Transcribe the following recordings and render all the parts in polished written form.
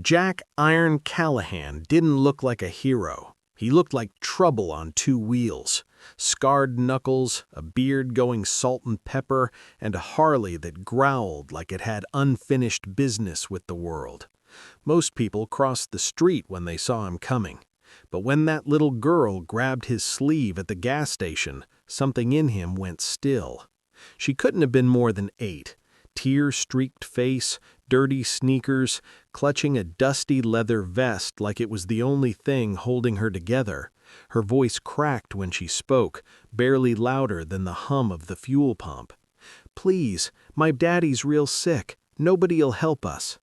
Jack Iron Callahan didn't look like a hero. He looked like trouble on two wheels. Scarred knuckles, a beard going salt and pepper, and a Harley that growled like it had unfinished business with the world. Most people crossed the street when they saw him coming. But when that little girl grabbed his sleeve at the gas station, something in him went still. She couldn't have been more than 8. Tear-streaked face, dirty sneakers, clutching a dusty leather vest like it was the only thing holding her together. Her voice cracked when she spoke, barely louder than the hum of the fuel pump. "Please, my daddy's real sick. Nobody'll help us."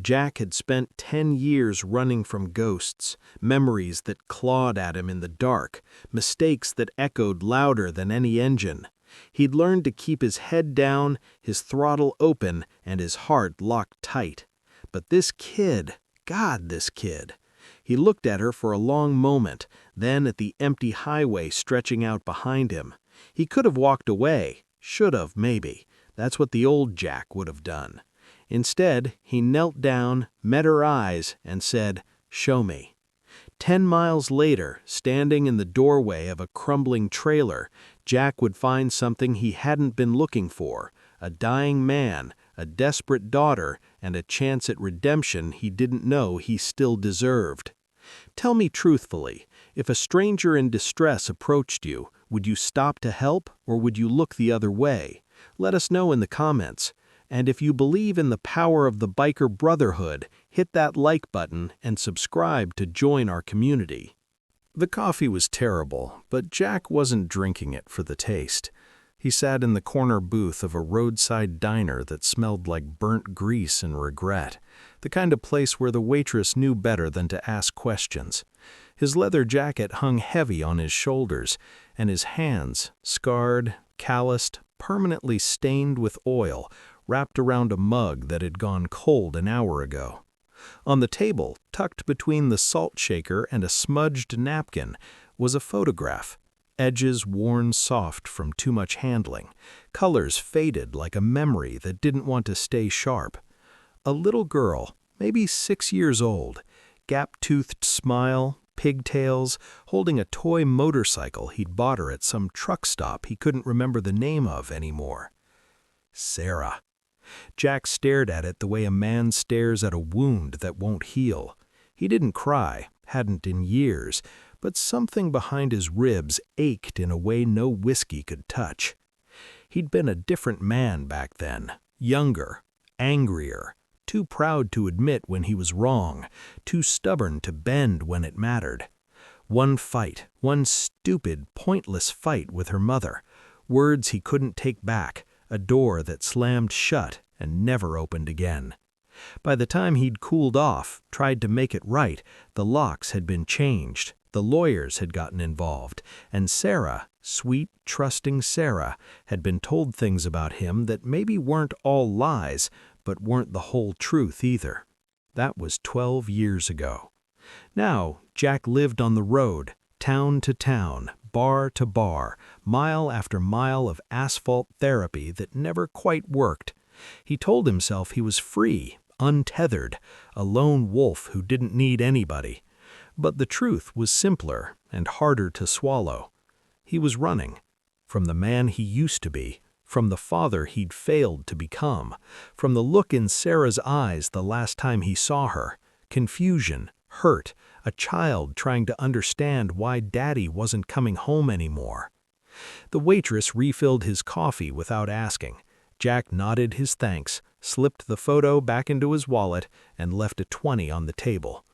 Jack had spent 10 years running from ghosts, memories that clawed at him in the dark, mistakes that echoed louder than any engine. He'd learned to keep his head down, his throttle open, and his heart locked tight. But this kid, this kid. He looked at her for a long moment, then at the empty highway stretching out behind him. He could have walked away, should have, maybe. That's what the old Jack would have done. Instead, he knelt down, met her eyes, and said, "Show me." 10 miles later, standing in the doorway of a crumbling trailer, Jack would find something he hadn't been looking for: a dying man, a desperate daughter, and a chance at redemption he didn't know he still deserved. Tell me truthfully, if a stranger in distress approached you, would you stop to help or would you look the other way? Let us know in the comments. And if you believe in the power of the Biker Brotherhood, hit that like button and subscribe to join our community. The coffee was terrible, but Jack wasn't drinking it for the taste. He sat in the corner booth of a roadside diner that smelled like burnt grease and regret, the kind of place where the waitress knew better than to ask questions. His leather jacket hung heavy on his shoulders, and his hands, scarred, calloused, permanently stained with oil, wrapped around a mug that had gone cold an hour ago. On the table, tucked between the salt shaker and a smudged napkin, was a photograph. Edges worn soft from too much handling, colors faded like a memory that didn't want to stay sharp. A little girl, maybe 6 years old, gap-toothed smile, pigtails, holding a toy motorcycle he'd bought her at some truck stop he couldn't remember the name of anymore. Sarah. Jack stared at it the way a man stares at a wound that won't heal. He didn't cry, hadn't in years, but something behind his ribs ached in a way no whiskey could touch. He'd been a different man back then, younger, angrier, too proud to admit when he was wrong, too stubborn to bend when it mattered. One fight, one stupid, pointless fight with her mother, words he couldn't take back, a door that slammed shut and never opened again. By the time he'd cooled off, tried to make it right, the locks had been changed, the lawyers had gotten involved, and Sarah, sweet, trusting Sarah, had been told things about him that maybe weren't all lies, but weren't the whole truth either. That was 12 years ago. Now, Jack lived on the road, town to town, bar to bar, mile after mile of asphalt therapy that never quite worked. He told himself he was free, untethered, a lone wolf who didn't need anybody. But the truth was simpler and harder to swallow. He was running from the man he used to be, from the father he'd failed to become, from the look in Sarah's eyes the last time he saw her, confusion, hurt, a child trying to understand why Daddy wasn't coming home anymore. The waitress refilled his coffee without asking. Jack nodded his thanks, slipped the photo back into his wallet, and left a 20 on the table.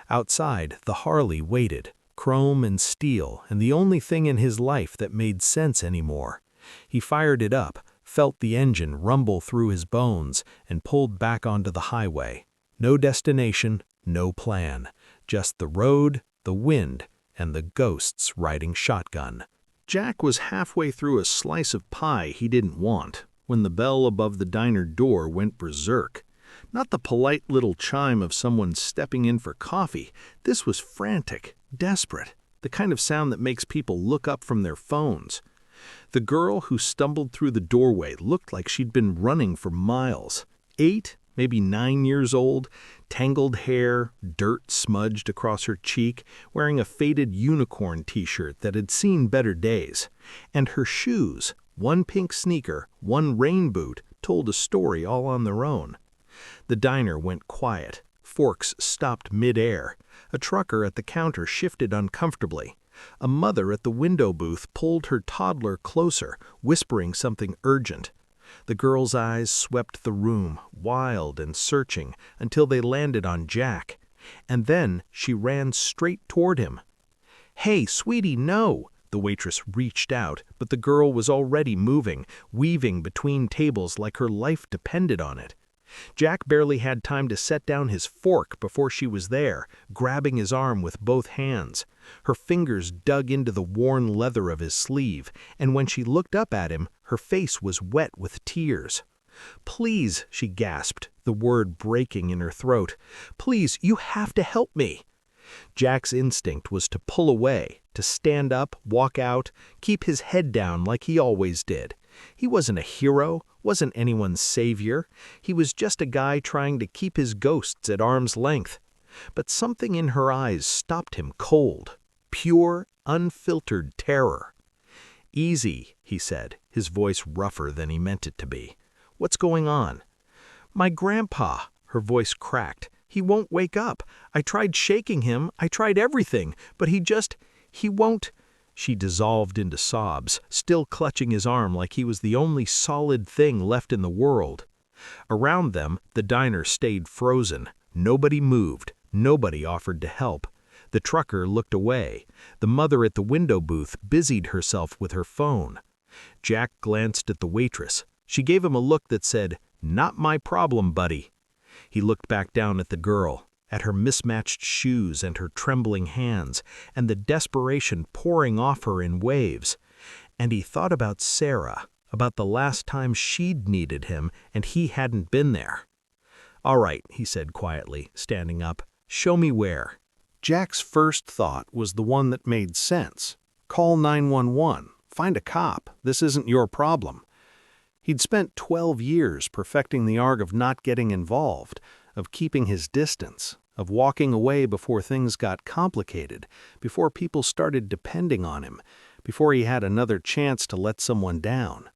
Outside, the Harley waited, chrome and steel, and the only thing in his life that made sense anymore. He fired it up, felt the engine rumble through his bones, and pulled back onto the highway. No destination, no plan. Just the road, the wind, and the ghosts riding shotgun. Jack was halfway through a slice of pie he didn't want when the bell above the diner door went berserk. Not the polite little chime of someone stepping in for coffee. This was frantic, desperate, the kind of sound that makes people look up from their phones. The girl who stumbled through the doorway looked like she'd been running for miles. 8, maybe 9 years old, tangled hair, dirt smudged across her cheek, wearing a faded unicorn t-shirt that had seen better days. And her shoes, one pink sneaker, one rain boot, told a story all on their own. The diner went quiet. Forks stopped mid-air. A trucker at the counter shifted uncomfortably. A mother at the window booth pulled her toddler closer, whispering something urgent. The girl's eyes swept the room, wild and searching, until they landed on Jack. And then she ran straight toward him. "Hey, sweetie, no!" The waitress reached out, but the girl was already moving, weaving between tables like her life depended on it. Jack barely had time to set down his fork before she was there, grabbing his arm with both hands. Her fingers dug into the worn leather of his sleeve, and when she looked up at him, her face was wet with tears. "Please," she gasped, the word breaking in her throat. "Please, you have to help me." Jack's instinct was to pull away, to stand up, walk out, keep his head down like he always did. He wasn't a hero, wasn't anyone's savior. He was just a guy trying to keep his ghosts at arm's length. But something in her eyes stopped him cold. Pure, unfiltered terror. "Easy," he said, his voice rougher than he meant it to be. "What's going on?" "My grandpa," her voice cracked. "He won't wake up. I tried shaking him, I tried everything, but he won't." She dissolved into sobs, still clutching his arm like he was the only solid thing left in the world. Around them, the diner stayed frozen. Nobody moved. Nobody offered to help. The trucker looked away. The mother at the window booth busied herself with her phone. Jack glanced at the waitress. She gave him a look that said, "Not my problem, buddy." He looked back down at the girl, at her mismatched shoes and her trembling hands, and the desperation pouring off her in waves. And he thought about Sarah, about the last time she'd needed him and he hadn't been there. "All right," he said quietly, standing up. "Show me where." Jack's first thought was the one that made sense. Call 911. Find a cop. This isn't your problem. He'd spent 12 years perfecting the art of not getting involved, of keeping his distance, of walking away before things got complicated, before people started depending on him, before he had another chance to let someone down.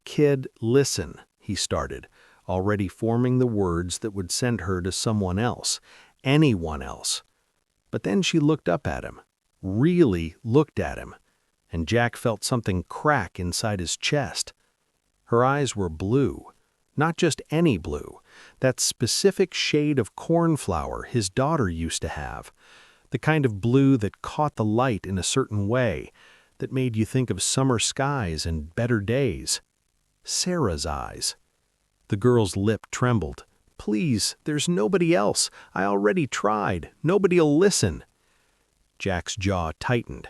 "Kid, listen," he started, already forming the words that would send her to someone else, anyone else. But then she looked up at him, really looked at him, and Jack felt something crack inside his chest. Her eyes were blue, not just any blue, that specific shade of cornflower his daughter used to have, the kind of blue that caught the light in a certain way, that made you think of summer skies and better days. Sarah's eyes. The girl's lip trembled. "Please, there's nobody else. I already tried. Nobody'll listen." Jack's jaw tightened.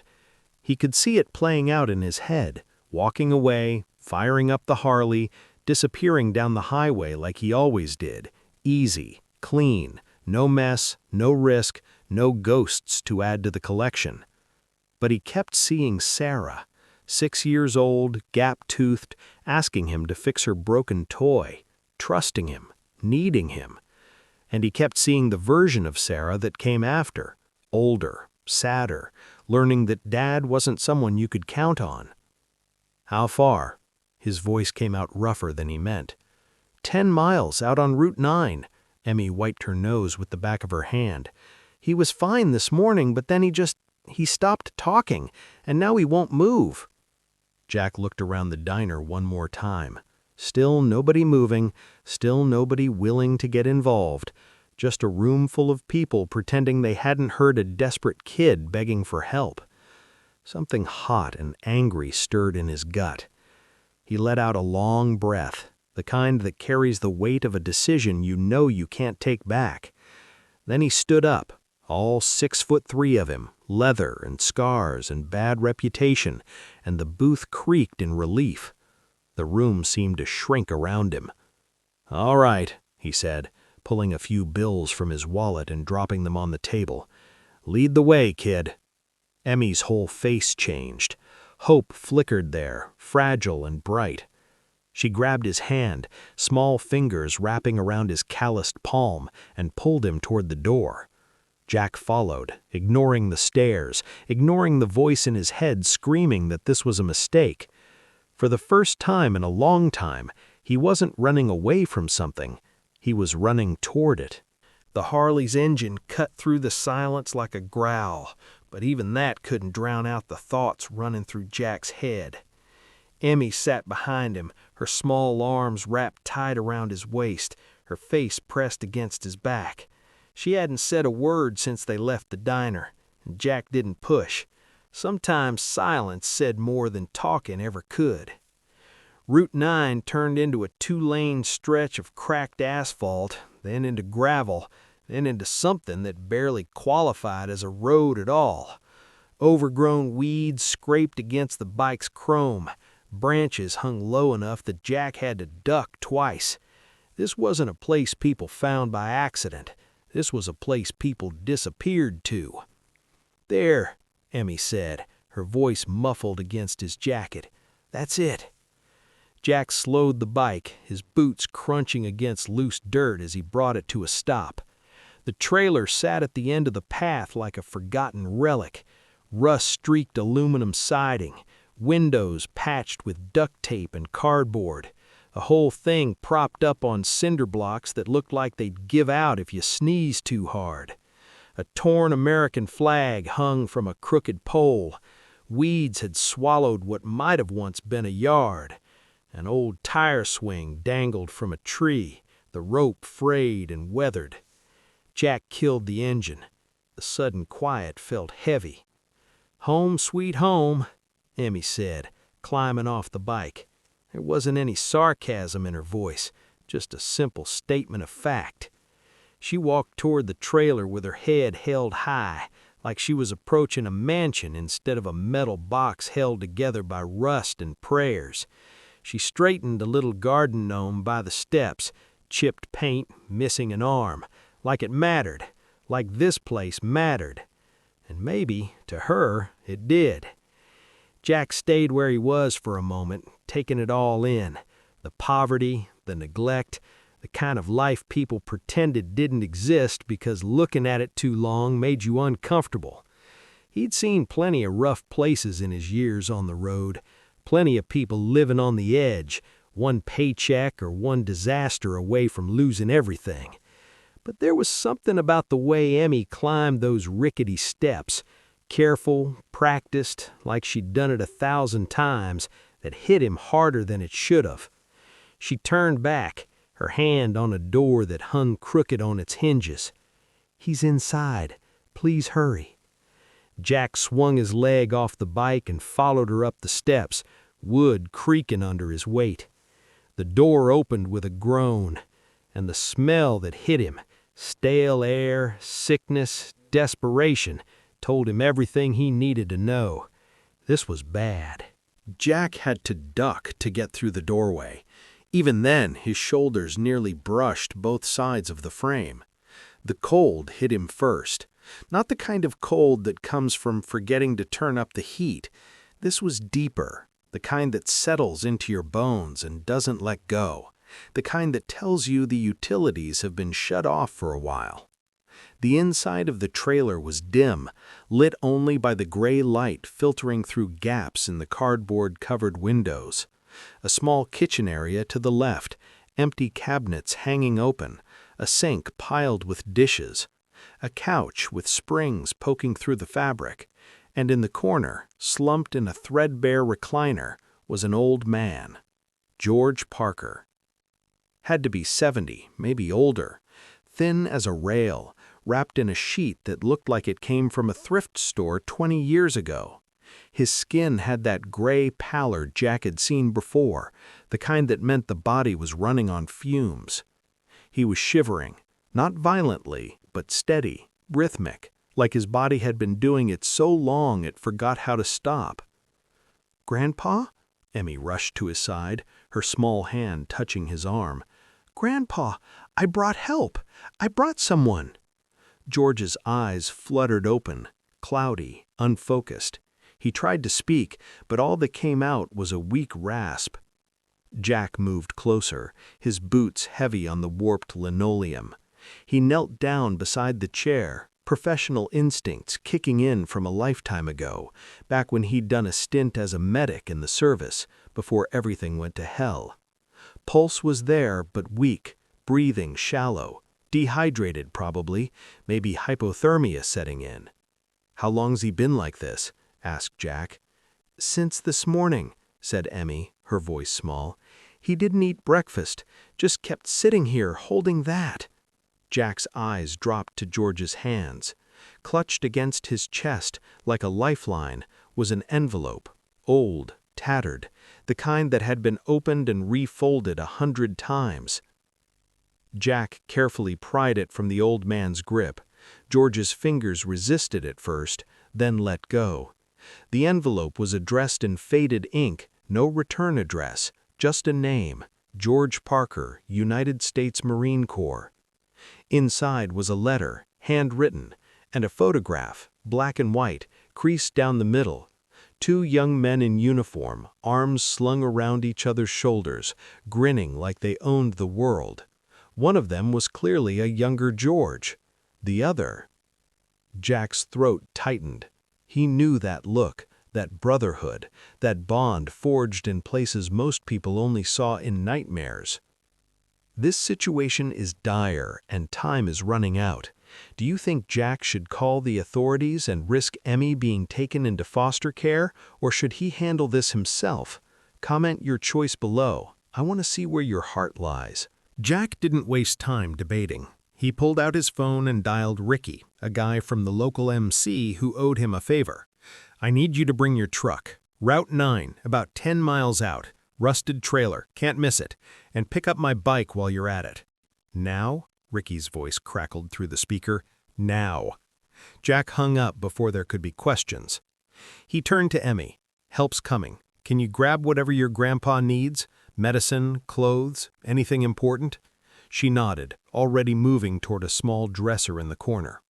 He could see it playing out in his head, walking away, firing up the Harley, disappearing down the highway like he always did. Easy, clean, no mess, no risk, no ghosts to add to the collection. But he kept seeing Sarah, 6 years old, gap-toothed, asking him to fix her broken toy, trusting him, needing him. And he kept seeing the version of Sarah that came after, older, sadder, learning that Dad wasn't someone you could count on. "How far?" His voice came out rougher than he meant. 10 miles out on Route 9. Emmy wiped her nose with the back of her hand. "He was fine this morning, but then he stopped talking, and now he won't move." Jack looked around the diner one more time. Still nobody moving, still nobody willing to get involved. Just a room full of people pretending they hadn't heard a desperate kid begging for help. Something hot and angry stirred in his gut. He let out a long breath, the kind that carries the weight of a decision you know you can't take back. Then he stood up, all 6'3" of him, leather and scars and bad reputation, and the booth creaked in relief. The room seemed to shrink around him. "All right," he said, pulling a few bills from his wallet and dropping them on the table. "Lead the way, kid." Emmy's whole face changed. Hope flickered there, fragile and bright. She grabbed his hand, small fingers wrapping around his calloused palm, and pulled him toward the door. Jack followed, ignoring the stares, ignoring the voice in his head screaming that this was a mistake. For the first time in a long time, he wasn't running away from something. He was running toward it. The Harley's engine cut through the silence like a growl, but even that couldn't drown out the thoughts running through Jack's head. Emmy sat behind him, her small arms wrapped tight around his waist, her face pressed against his back. She hadn't said a word since they left the diner, and Jack didn't push. Sometimes silence said more than talking ever could. Route 9 turned into a 2-lane stretch of cracked asphalt, then into gravel, then into something that barely qualified as a road at all. Overgrown weeds scraped against the bike's chrome. Branches hung low enough that Jack had to duck twice. This wasn't a place people found by accident. This was a place people disappeared to. "There," Emmy said, her voice muffled against his jacket. "That's it." Jack slowed the bike, his boots crunching against loose dirt as he brought it to a stop. The trailer sat at the end of the path like a forgotten relic. Rust-streaked aluminum siding, windows patched with duct tape and cardboard. The whole thing propped up on cinder blocks that looked like they'd give out if you sneezed too hard. A torn American flag hung from a crooked pole. Weeds had swallowed what might have once been a yard. An old tire swing dangled from a tree, the rope frayed and weathered. Jack killed the engine. The sudden quiet felt heavy. "Home, sweet home," Emmy said, climbing off the bike. There wasn't any sarcasm in her voice, just a simple statement of fact. She walked toward the trailer with her head held high, like she was approaching a mansion instead of a metal box held together by rust and prayers. She straightened a little garden gnome by the steps, chipped paint, missing an arm, like it mattered, like this place mattered. And maybe, to her, it did. Jack stayed where he was for a moment, taking it all in. The poverty, the neglect, the kind of life people pretended didn't exist because looking at it too long made you uncomfortable. He'd seen plenty of rough places in his years on the road, plenty of people living on the edge, one paycheck or one disaster away from losing everything. But there was something about the way Emmy climbed those rickety steps, careful, practiced, like she'd done it 1,000 times, that hit him harder than it should have. She turned back, her hand on a door that hung crooked on its hinges. "He's inside. Please hurry." Jack swung his leg off the bike and followed her up the steps, wood creaking under his weight. The door opened with a groan, and the smell that hit him, stale air, sickness, desperation, told him everything he needed to know. This was bad. Jack had to duck to get through the doorway. Even then, his shoulders nearly brushed both sides of the frame. The cold hit him first. Not the kind of cold that comes from forgetting to turn up the heat. This was deeper, the kind that settles into your bones and doesn't let go, the kind that tells you the utilities have been shut off for a while. The inside of the trailer was dim, lit only by the gray light filtering through gaps in the cardboard-covered windows. A small kitchen area to the left, empty cabinets hanging open, a sink piled with dishes, a couch with springs poking through the fabric, and in the corner, slumped in a threadbare recliner, was an old man, George Parker. Had to be 70, maybe older, thin as a rail, wrapped in a sheet that looked like it came from a thrift store 20 years ago. His skin had that gray pallor Jack had seen before, the kind that meant the body was running on fumes. He was shivering, not violently, but steady, rhythmic, like his body had been doing it so long it forgot how to stop. "Grandpa?" Emmy rushed to his side, her small hand touching his arm. "Grandpa, I brought help. I brought someone." George's eyes fluttered open, cloudy, unfocused. He tried to speak, but all that came out was a weak rasp. Jack moved closer, his boots heavy on the warped linoleum. He knelt down beside the chair, professional instincts kicking in from a lifetime ago, back when he'd done a stint as a medic in the service, before everything went to hell. Pulse was there, but weak, breathing shallow, dehydrated probably, maybe hypothermia setting in. "How long's he been like this?" asked Jack. "Since this morning," said Emmy, her voice small. "He didn't eat breakfast, just kept sitting here holding that." Jack's eyes dropped to George's hands. Clutched against his chest, like a lifeline, was an envelope, old, tattered, the kind that had been opened and refolded 100 times. Jack carefully pried it from the old man's grip. George's fingers resisted at first, then let go. The envelope was addressed in faded ink, no return address, just a name, George Parker, United States Marine Corps. Inside was a letter, handwritten, and a photograph, black and white, creased down the middle. 2 young men in uniform, arms slung around each other's shoulders, grinning like they owned the world. One of them was clearly a younger George. The other... Jack's throat tightened. He knew that look, that brotherhood, that bond forged in places most people only saw in nightmares. "This situation is dire and time is running out. Do you think Jack should call the authorities and risk Emmy being taken into foster care, or should he handle this himself? Comment your choice below. I want to see where your heart lies." Jack didn't waste time debating. He pulled out his phone and dialed Ricky, a guy from the local MC who owed him a favor. "I need you to bring your truck. Route 9, about 10 miles out. Rusted trailer, can't miss it. And pick up my bike while you're at it." "Now?" Ricky's voice crackled through the speaker. "Now." Jack hung up before there could be questions. He turned to Emmy. "Help's coming. Can you grab whatever your grandpa needs? Medicine, clothes, anything important?" She nodded, already moving toward a small dresser in the corner.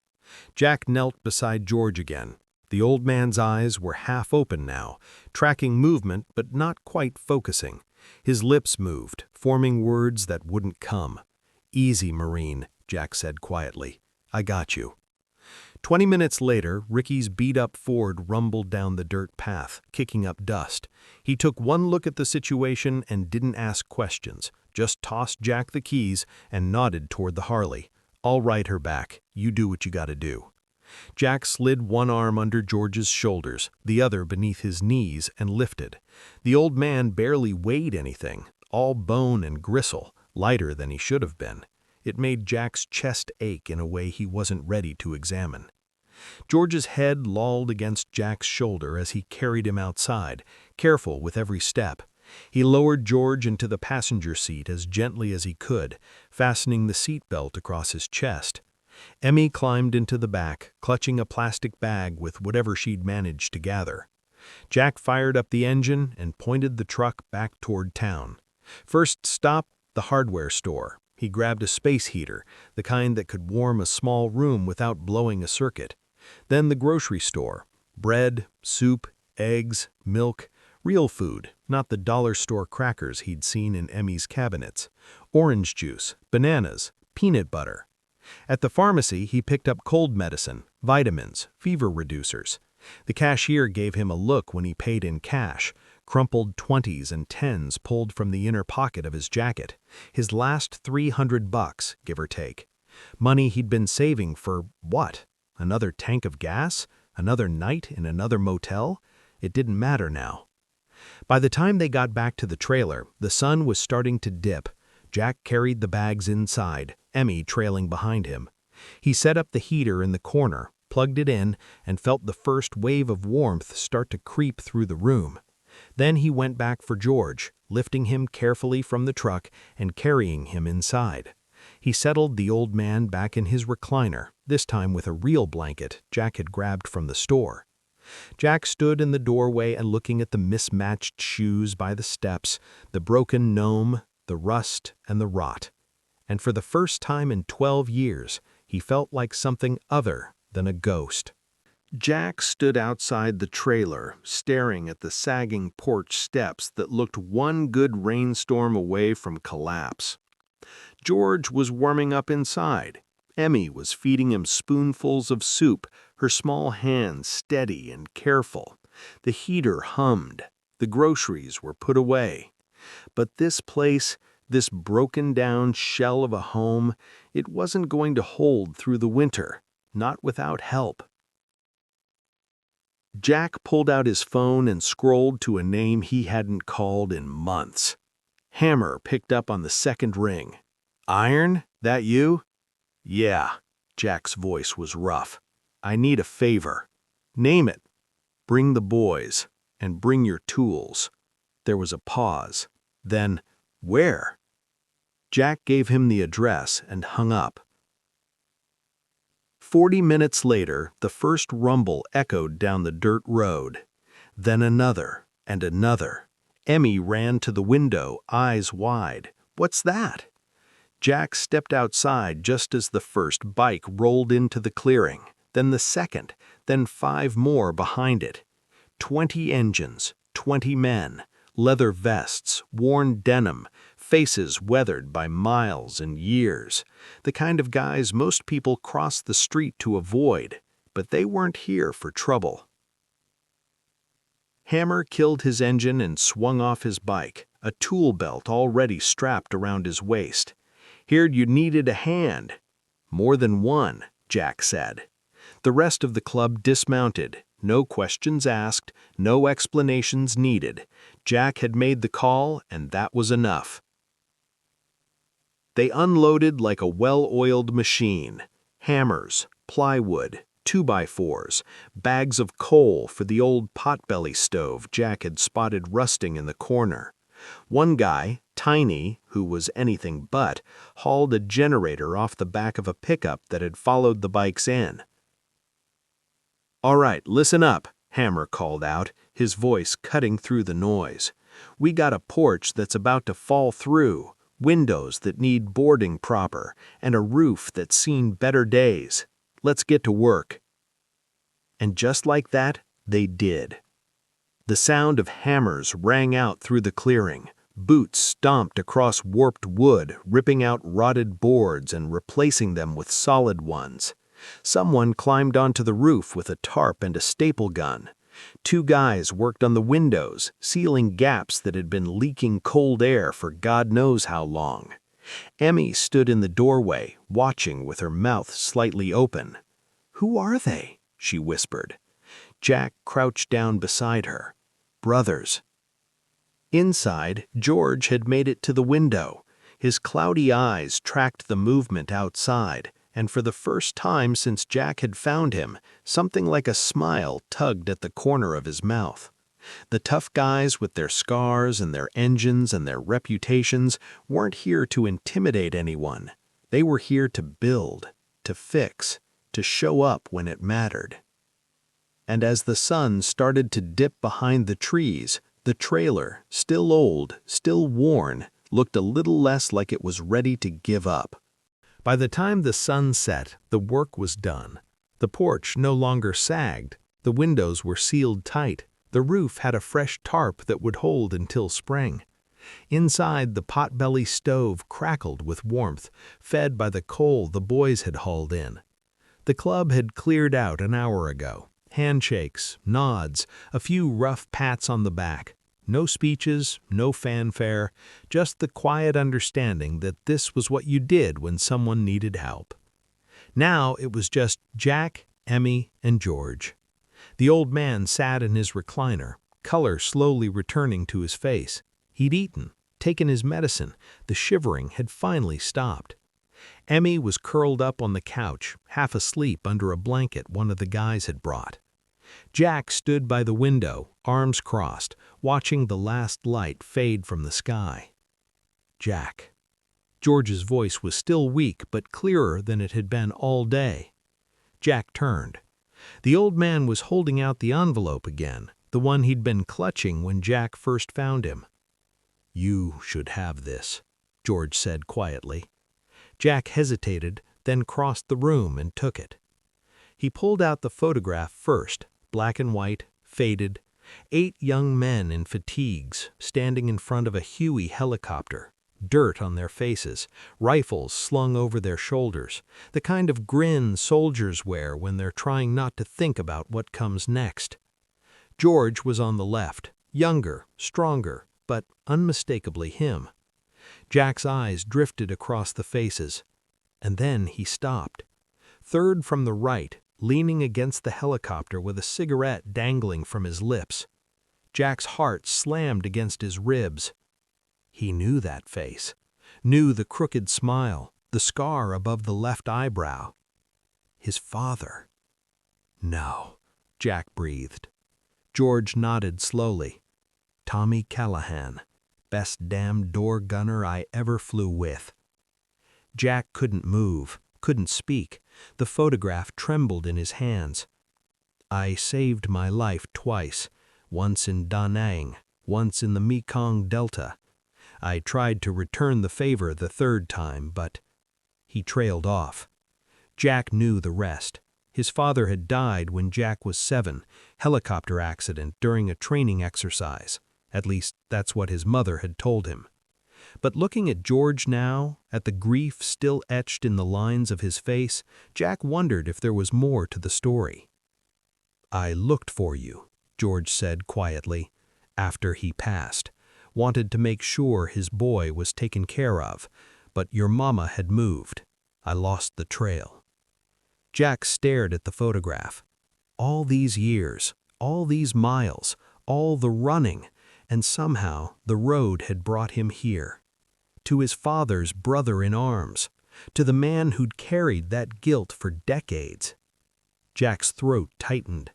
Jack knelt beside George again. The old man's eyes were half open now, tracking movement but not quite focusing. His lips moved, forming words that wouldn't come. "Easy, Marine," Jack said quietly. "I got you." 20 minutes later, Ricky's beat-up Ford rumbled down the dirt path, kicking up dust. He took one look at the situation and didn't ask questions, just tossed Jack the keys and nodded toward the Harley. "I'll ride her back. You do what you gotta do." Jack slid one arm under George's shoulders, the other beneath his knees, and lifted. The old man barely weighed anything, all bone and gristle, lighter than he should have been. It made Jack's chest ache in a way he wasn't ready to examine. George's head lolled against Jack's shoulder as he carried him outside, careful with every step. He lowered George into the passenger seat as gently as he could, fastening the seatbelt across his chest. Emmy climbed into the back, clutching a plastic bag with whatever she'd managed to gather. Jack fired up the engine and pointed the truck back toward town. First stop, the hardware store. He grabbed a space heater, the kind that could warm a small room without blowing a circuit. Then the grocery store. Bread, soup, eggs, milk, real food, not the dollar store crackers he'd seen in Emmy's cabinets. Orange juice, bananas, peanut butter. At the pharmacy, he picked up cold medicine, vitamins, fever reducers. The cashier gave him a look when he paid in cash, crumpled 20s and 10s pulled from the inner pocket of his jacket. His last $300, give or take. Money he'd been saving for what? Another tank of gas? Another night in another motel? It didn't matter now. By the time they got back to the trailer, the sun was starting to dip. Jack carried the bags inside, Emmy trailing behind him. He set up the heater in the corner, plugged it in, and felt the first wave of warmth start to creep through the room. Then he went back for George, lifting him carefully from the truck and carrying him inside. He settled the old man back in his recliner, this time with a real blanket Jack had grabbed from the store. Jack stood in the doorway and looking at the mismatched shoes by the steps, the broken gnome, the rust and the rot. And for the first time in 12 years, he felt like something other than a ghost. Jack stood outside the trailer, staring at the sagging porch steps that looked one good rainstorm away from collapse. George was warming up inside. Emmy was feeding him spoonfuls of soup, her small hands steady and careful. The heater hummed. The groceries were put away. But this place, this broken-down shell of a home, it wasn't going to hold through the winter, not without help. Jack pulled out his phone and scrolled to a name he hadn't called in months. Hammer picked up on the second ring. "Iron, that you?" "Yeah." Jack's voice was rough. "I need a favor." "Name it." "Bring the boys, and bring your tools." There was a pause. Then, "Where?" Jack gave him the address and hung up. 40 minutes later, the first rumble echoed down the dirt road. Then another, and another. Emmy ran to the window, eyes wide. "What's that?" Jack stepped outside just as the first bike rolled into the clearing, then the second, then 5 more behind it. 20 engines, 20 men, leather vests, worn denim, faces weathered by miles and years. The kind of guys most people cross the street to avoid, but they weren't here for trouble. Hammer killed his engine and swung off his bike, a tool belt already strapped around his waist. "Heard you needed a hand." "More than one," Jack said. The rest of the club dismounted. No questions asked, no explanations needed. Jack had made the call, and that was enough. They unloaded like a well-oiled machine. Hammers, plywood, 2x4s, bags of coal for the old potbelly stove Jack had spotted rusting in the corner. One guy, Tiny, who was anything but, hauled a generator off the back of a pickup that had followed the bikes in. "All right, listen up," Hammer called out, his voice cutting through the noise. "We got a porch that's about to fall through, windows that need boarding proper, and a roof that's seen better days. Let's get to work." And just like that, they did. The sound of hammers rang out through the clearing. Boots stomped across warped wood, ripping out rotted boards and replacing them with solid ones. Someone climbed onto the roof with a tarp and a staple gun. 2 guys worked on the windows, sealing gaps that had been leaking cold air for God knows how long. Emmy stood in the doorway, watching with her mouth slightly open. "Who are they?" she whispered. Jack crouched down beside her. "Brothers." Inside, George had made it to the window. His cloudy eyes tracked the movement outside, and for the first time since Jack had found him, something like a smile tugged at the corner of his mouth. The tough guys with their scars and their engines and their reputations weren't here to intimidate anyone. They were here to build, to fix, to show up when it mattered. And as the sun started to dip behind the trees, the trailer, still old, still worn, looked a little less like it was ready to give up. By the time the sun set, the work was done. The porch no longer sagged, the windows were sealed tight, the roof had a fresh tarp that would hold until spring. Inside, the potbelly stove crackled with warmth, fed by the coal the boys had hauled in. The club had cleared out an hour ago. Handshakes, nods, a few rough pats on the back. No speeches, no fanfare, just the quiet understanding that this was what you did when someone needed help. Now it was just Jack, Emmy, and George. The old man sat in his recliner, color slowly returning to his face. He'd eaten, taken his medicine, the shivering had finally stopped. Emmy was curled up on the couch, half asleep under a blanket one of the guys had brought. Jack stood by the window, arms crossed, watching the last light fade from the sky. "Jack." George's voice was still weak but clearer than it had been all day. Jack turned. The old man was holding out the envelope again, the one he'd been clutching when Jack first found him. "You should have this," George said quietly. Jack hesitated, then crossed the room and took it. He pulled out the photograph first, black and white, faded. 8 young men in fatigues, standing in front of a Huey helicopter, dirt on their faces, rifles slung over their shoulders, the kind of grin soldiers wear when they're trying not to think about what comes next. George was on the left, younger, stronger, but unmistakably him. Jack's eyes drifted across the faces, and then he stopped. Third from the right, leaning against the helicopter with a cigarette dangling from his lips. Jack's heart slammed against his ribs. He knew that face, knew the crooked smile, the scar above the left eyebrow. His father. No, Jack breathed. George nodded slowly. Tommy Callahan, best damn door gunner I ever flew with. Jack couldn't move, couldn't speak. The photograph trembled in his hands. I saved my life twice, once in Da Nang, once in the Mekong Delta. I tried to return the favor the third time, but he trailed off. Jack knew the rest. His father had died when Jack was 7, helicopter accident during a training exercise. At least that's what his mother had told him. But looking at George now, at the grief still etched in the lines of his face, Jack wondered if there was more to the story. I looked for you, George said quietly, after he passed. Wanted to make sure his boy was taken care of, but your mama had moved. I lost the trail. Jack stared at the photograph. All these years, all these miles, all the running, and somehow the road had brought him here. To his father's brother in arms, to the man who'd carried that guilt for decades. Jack's throat tightened.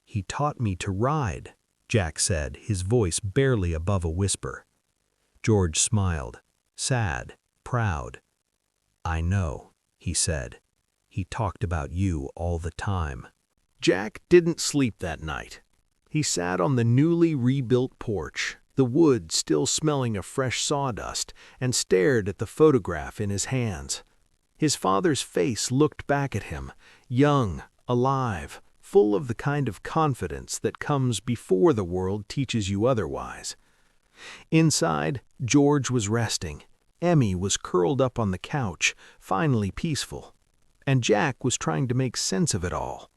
He taught me to ride, Jack said, his voice barely above a whisper. George smiled, sad, proud. I know, he said. He talked about you all the time. Jack didn't sleep that night. He sat on the newly rebuilt porch, the wood still smelling of fresh sawdust, and stared at the photograph in his hands. His father's face looked back at him, young, alive, full of the kind of confidence that comes before the world teaches you otherwise. Inside, George was resting. Emmy was curled up on the couch, finally peaceful. And Jack was trying to make sense of it all.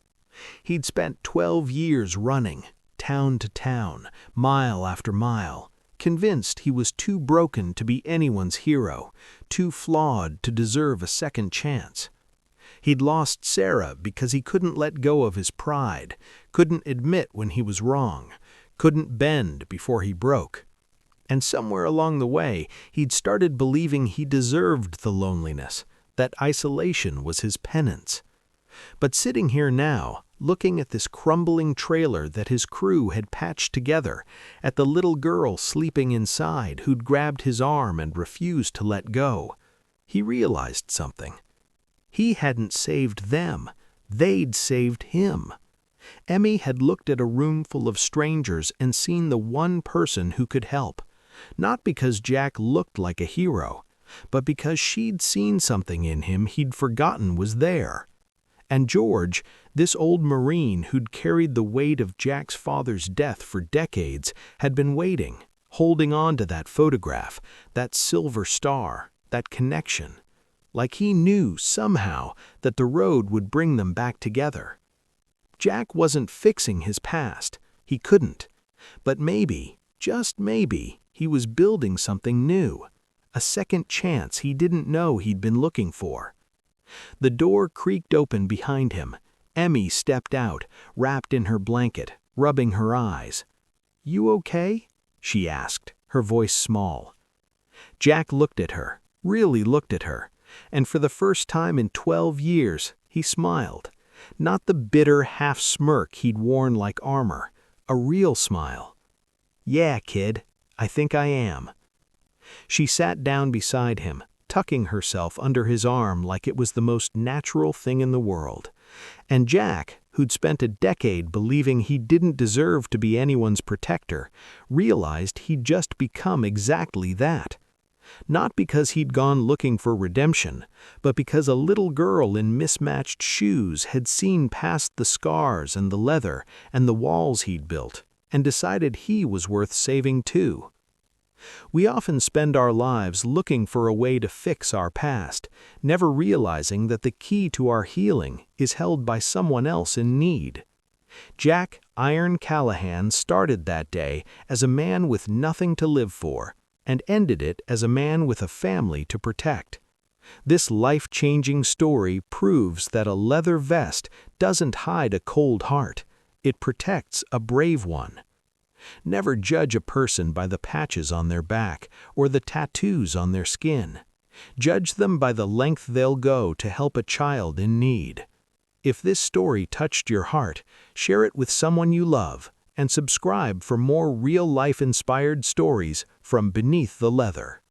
He'd spent 12 years running, town to town, mile after mile, convinced he was too broken to be anyone's hero, too flawed to deserve a second chance. He'd lost Sarah because he couldn't let go of his pride, couldn't admit when he was wrong, couldn't bend before he broke. And somewhere along the way, he'd started believing he deserved the loneliness, that isolation was his penance. But sitting here now, looking at this crumbling trailer that his crew had patched together, at the little girl sleeping inside who'd grabbed his arm and refused to let go, he realized something. He hadn't saved them, they'd saved him. Emmy had looked at a room full of strangers and seen the one person who could help, not because Jack looked like a hero, but because she'd seen something in him he'd forgotten was there. And George, this old Marine who'd carried the weight of Jack's father's death for decades, had been waiting, holding on to that photograph, that silver star, that connection, like he knew somehow that the road would bring them back together. Jack wasn't fixing his past, he couldn't, but maybe, just maybe, he was building something new. A second chance he didn't know he'd been looking for. The door creaked open behind him. Emmy stepped out, wrapped in her blanket, rubbing her eyes. "You okay?" she asked, her voice small. Jack looked at her, really looked at her, and for the first time in 12 years, he smiled. Not the bitter half smirk he'd worn like armor, a real smile. "Yeah, kid, I think I am." She sat down beside him, tucking herself under his arm like it was the most natural thing in the world. And Jack, who'd spent a decade believing he didn't deserve to be anyone's protector, realized he'd just become exactly that. Not because he'd gone looking for redemption, but because a little girl in mismatched shoes had seen past the scars and the leather and the walls he'd built, and decided he was worth saving too. We often spend our lives looking for a way to fix our past, never realizing that the key to our healing is held by someone else in need. Jack "Iron" Callahan started that day as a man with nothing to live for, and ended it as a man with a family to protect. This life-changing story proves that a leather vest doesn't hide a cold heart, it protects a brave one. Never judge a person by the patches on their back or the tattoos on their skin. Judge them by the length they'll go to help a child in need. If this story touched your heart, share it with someone you love, and subscribe for more real-life inspired stories from beneath the leather.